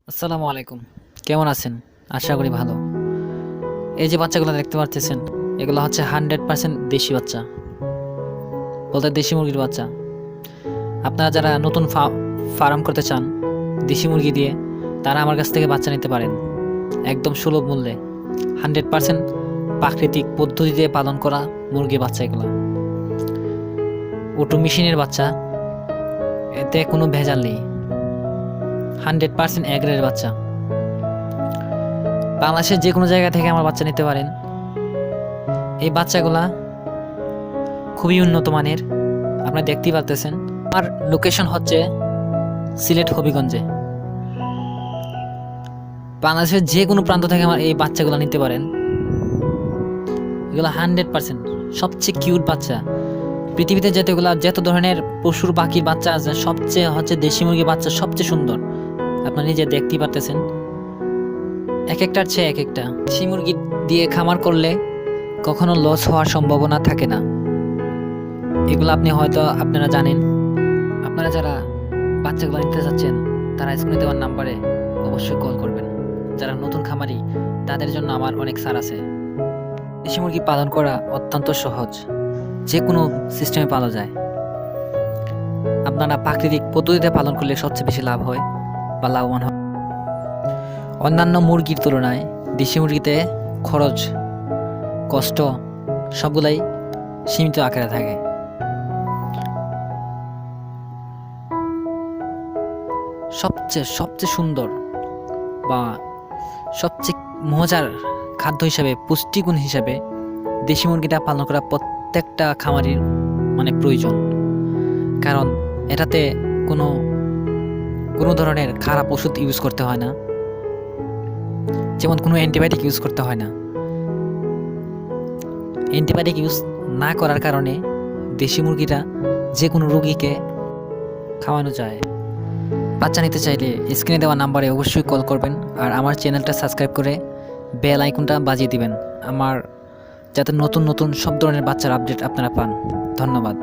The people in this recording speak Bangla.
আসসালামু আলাইকুম। কেমন আছেন? আশা করি ভালো। এই যে বাচ্চাগুলো দেখতে পারতেছেন, এগুলো হচ্ছে 100% দেশি বাচ্চা। বলতে দেশি মুরগির বাচ্চা। আপনারা যারা নতুন ফার্ম করতে চান দেশি মুরগি দিয়ে, তারা আমার কাছ থেকে বাচ্চা নিতে পারেন। একদম সুলভ মূল্যে। 100% প্রাকৃতিক পদ্ধতিতে পালন করা মুরগির বাচ্চা এগুলো। ওটু মেশিনের বাচ্চা, এতে কোনো ভেজাল নেই। 100% এ গ্রেডের বাচ্চা। বাংলাদেশের যে কোনো জায়গা থেকে আমার বাচ্চা নিতে পারেন। এই বাচ্চাগুলা খুবই উন্নত মানের, আপনারা দেখতেই পারতেছেন। আমার লোকেশন হচ্ছে সিলেট হবিগঞ্জে। বাংলাদেশের যে কোনো প্রান্ত থেকে আমার এই বাচ্চাগুলো নিতে পারেন। এগুলো 100% সবচেয়ে কিউট বাচ্চা। পৃথিবীতে যত ধরনের পশুর পাখির বাচ্চা আছে, সবচেয়ে হচ্ছে দেশি মুরগির বাচ্চা সবচেয়ে সুন্দর। আপনারা নিজে দেখতেই পারতেছেন, এক একটার চেয়ে এক একটা। দেশি মুরগি দিয়ে খামার করলে কখনো লস হওয়ার সম্ভাবনা থাকে না। এগুলো আপনারা জানেন। আপনারা যারা বাচ্চাগুলো নিতে চাচ্ছেন, তারা স্ক্রিনে দেওয়ার নাম্বারে অবশ্যই কল করবেন। যারা নতুন খামারি, তাদের জন্য আমার অনেক ছাড় আছে। দেশি মুরগি পালন করা অত্যন্ত সহজ, যে কোনো সিস্টেমে পালা যায়। আপনারা প্রাকৃতিক পদ্ধতিতে পালন করলে সবচেয়ে বেশি লাভ হয় বা লাভবান হয়। অন্যান্য মুরগির তুলনায় দেশি মুরগিতে খরচ, কষ্ট সবগুলাই সীমিত আকারে থাকে। সবচেয়ে সুন্দর বা সবচেয়ে মজার খাদ্য হিসাবে, পুষ্টিগুণ হিসাবে দেশি মুরগিটা পালন করা প্রত্যেকটা খামারির প্রয়োজন। কারণ এটাতে কোনো ধরনের খারাপ ওষুধ ইউজ করতে হয় না, যেমন কোনো অ্যান্টিবায়োটিক ইউজ করতে হয় না। অ্যান্টিবায়োটিক ইউজ না করার কারণে দেশি মুরগিটা যে কোনো রোগীকে খাওয়ানো যায়। বাচ্চা নিতে চাইলে স্ক্রিনে দেওয়া নাম্বারে অবশ্যই কল করবেন, আর আমার চ্যানেলটা সাবস্ক্রাইব করে বেল আইকনটা বাজিয়ে দিবেন, যাতে নতুন নতুন সব ধরনের বাচ্চার আপডেট আপনারা পান। ধন্যবাদ।